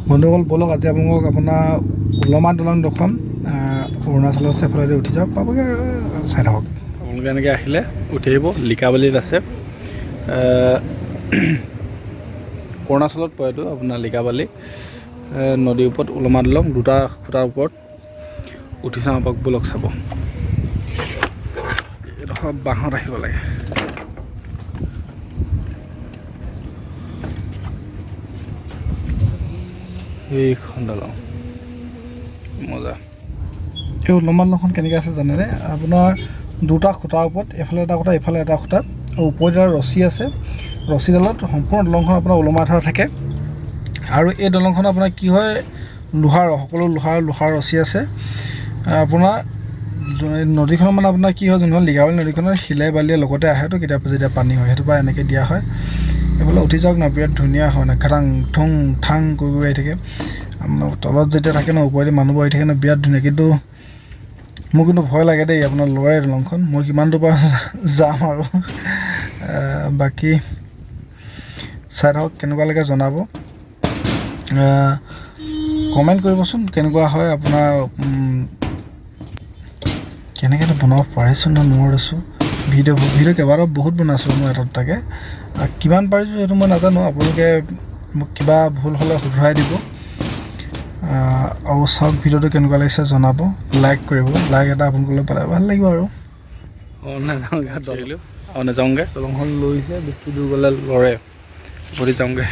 বন্ধুসকল বলক আজি আপোনালোকক আপোনাৰ উলমা দলং দেখুৱাম। অৰুণাচলৰ চেফালেদি উঠি যাওক, পাবগৈ আৰু চাই থাকক। আপোনালোকে এনেকৈ আহিলে উঠি আহিব, লিকাবালিত আছে। অৰুণাচলত পৰে এইটো আপোনাৰ লিকাবালি নদীৰ ওপৰত উলমা দলং, দুটা খুটাৰ ওপৰত উঠি চাওঁ পাক বলক চাব। এইডোখৰ বাঁহত আহিব লাগে। এইখন দলং মজা। এই উলমা দলংখন কেনেকৈ আছে জানেনে? আপোনাৰ দুটা খুটাৰ ওপৰত এফালে এটা খুটা এফালে এটা খুটা, আৰু ওপৰত এটা ৰছী আছে। ৰছীডালত সম্পূৰ্ণ দলংখন আপোনাৰ ওলমাই থোৱা থাকে। আৰু এই দলংখন আপোনাৰ কি হয়, লোহাৰ, সকলো লোহাৰ ৰছী আছে। আপোনাৰ নদীখনৰ মানে আপোনাৰ কি হয়, যোনখন লিকাবালি নদীখনৰ শিলে বালিয়ে লগতে আহে, তো কেতিয়াবা যেতিয়া পানী হয় সেইটো পৰা এনেকৈ দিয়া হয়। এইফালে উঠি যাওক না, বিৰাট ধুনীয়া হয় না, খাটাং ঠুং ঠাং কৰি আহি থাকে। তলত যেতিয়া থাকে ন, ওপৰেদি মানুহবোৰ আহি থাকে ন, বিৰাট ধুনীয়া। কিন্তু মোৰ কিন্তু ভয় লাগে দেই, আপোনাৰ লৰাই দলংখন। মই কিমান দূৰ পৰা যাম আৰু বাকী চাই থাকক, কেনেকুৱা লাগে জনাব। কমেণ্ট কৰিবচোন কেনেকুৱা হয় আপোনাৰ। কেনেকৈ বনাব পাৰিছোঁ না নোৱাৰিছোঁ। ভিডিঅ' কেইবাটাও বহুত বনাইছোঁ মই এটা দুটাকৈ। কিমান পাৰিছোঁ সেইটো মই নাজানো, আপোনালোকে মোক কিবা ভুল হ'লে শুধৰাই দিব। আৰু চাওক ভিডিঅ'টো কেনেকুৱা লাগিছে জনাব, লাইক কৰিব। লাইক এটা আপোনালোকে পালে ভাল লাগিব আৰু। নাযাওঁগৈ, দলংখন লৈছে বেছি দূৰ গ'লে লৰে, ভৰি যাওঁগৈ।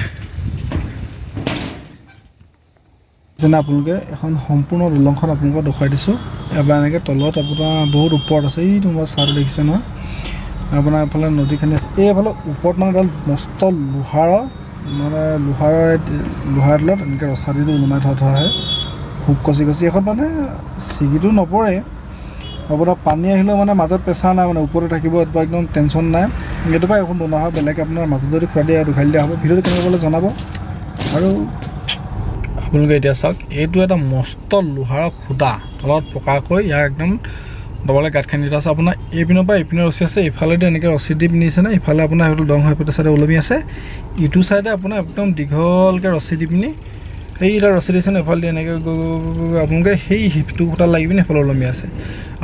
যেনে আপোনালোকে এখন সম্পূৰ্ণ দলংখন আপোনালোকক দেখুৱাই দিছোঁ। এবাৰ এনেকৈ তলত আপোনাৰ বহুত ওপৰত আছে, এই তোমাৰ চাহটো দেখিছে নহয়। আপোনাৰ এইফালে নদীখিনি আছে, এইফালে ওপৰত মানে এডাল মস্ত লোহাৰ তলত এনেকৈ ৰচা দি ওলমাই থোৱা হয়। হুক কচি এখন মানে ছিগিটো নপৰে। আপোনাৰ পানী আহিলেও মানে মাজত প্ৰেছাৰ নাই, মানে ওপৰতে থাকিব, এইটো একদম টেনশ্যন নাই। এইটো পৰা এখন বনোৱা হয়, বেলেগ আপোনাৰ মাজত যদি খুৰা দিয়ে দুখালি দিয়া হ'ব। ভিডিঅ'টো কেনেকৈ গ'লে জনাব। আৰু আপোনালোকে এতিয়া চাওক, এইটো এটা মস্ত লোহাৰৰ খুটা, তলত পকাকৈ ইয়াক একদম ডবলে গাঁত খান্দি দিয়া আছে। আপোনাৰ এইপিনৰ পৰা এইপিনে ৰছী আছে, ইফালেদি এনেকৈ ৰছী দি পিন্ধিছে নে, ইফালে আপোনাৰ সেইটো দং হৈ পেলাই চাইডে ওলমি আছে। ইটো চাইডে আপোনাৰ একদম দীঘলকৈ ৰছী দি পিনি সেইটা ৰছী দিছে ন, এইফালে দি এনেকৈ গৈ আপোনালোকে সেই সিটো খুটা লাগি পিনি সেইফালে ওলমি আছে।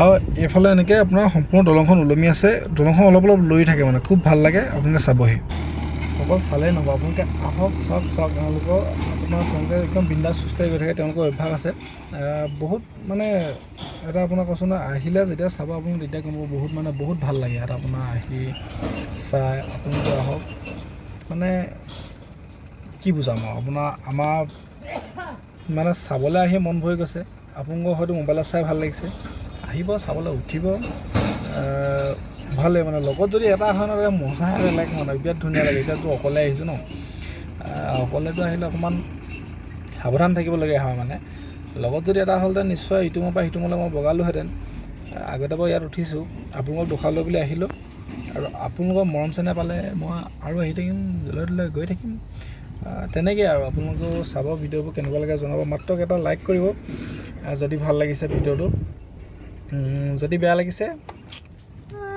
আৰু এইফালে এনেকৈ আপোনাৰ সম্পূৰ্ণ দলংখন ওলমি আছে। দলংখন অলপ লৰি থাকে, মানে খুব ভাল লাগে। আপোনালোকে চাবহি, অকল চালেই নহ'ব, আপোনালোকে আহক চাওক। তেওঁলোকে একদম বিন্দাছ খোজকাঢ়ি গৈ থাকে, তেওঁলোকৰ অভ্যাস আছে বহুত। মানে এটা আপোনাৰ কৈছোঁ ন, আহিলে যেতিয়া চাব আপুনি তেতিয়া ক'ব বহুত ভাল লাগে। ইয়াত আপোনাৰ আহি চাই আপোনালোকে আহক, মানে কি বুজাম আৰু আপোনাৰ। আমাৰ মানে চাবলৈ আহি মন ভৰি গৈছে। আপোনালোকৰ হয়তো মোবাইলত চাই ভাল লাগিছে, আহিব চাবলৈ, উঠিব ভাল লাগে। মানে লগত যদি এটা হয় ন, মজাই বেলেগ, মানে বিৰাট ধুনীয়া লাগে। এতিয়াতো অকলে আহিছোঁ ন, অকলেতো আহিলে অকণমান সাৱধান থাকিবলগীয়া হয়। মানে লগত যদি এটা হ'লহেঁতেন নিশ্চয় ইটো মূৰৰ পৰা সিটো মূৰলৈ মই বগালোহেঁতেন। আগতে বাৰু ইয়াত উঠিছোঁ, আপোনালোকক দেখুৱালৈ বুলি আহিলোঁ। আৰু আপোনালোকৰ মৰম চেনেহ পালে মই আৰু আহি থাকিম, জলৈ গৈ থাকিম। তেনেকৈ আৰু আপোনালোকেও চাব, ভিডিঅ'বোৰ কেনেকুৱা লাগে জনাব। মাত্ৰ এটা লাইক কৰিব যদি ভাল লাগিছে ভিডিঅ'টো। যদি বেয়া লাগিছে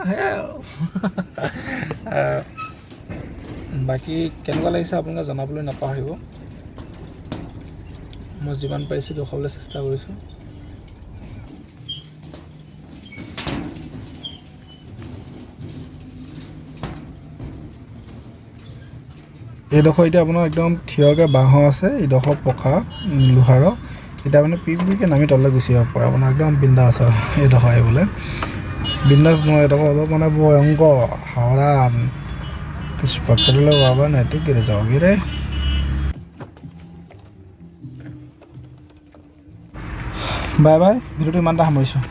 সেয়াই আৰু বাকী কেনেকুৱা লাগিছে আপোনালোকে জনাবলৈ নাপাহৰিব। মই যিমান পাৰিছোঁ দেখুৱাবলৈ চেষ্টা কৰিছোঁ। এইডোখৰ এতিয়া আপোনাৰ একদম থিয়কৈ বাঁহৰ আছে, এইডোখৰ পকা লোহাৰৰ। এতিয়া মানে পিকে নামি তললৈ গুচি আহিব পাৰে, আপোনাৰ একদম বিন্দাছ আৰু। এইডোখৰ আহিবলৈ বিন্দাছ নহয়, এইডোখৰ অলপ মানে ভয়ংকৰ, সাৱধান। কিছু পকড়লৈ बाबा नहीं तो गिर जाओगे रे। বাই বাই, ভিডিঅ'টো ইমানটা সামৰিছোঁ।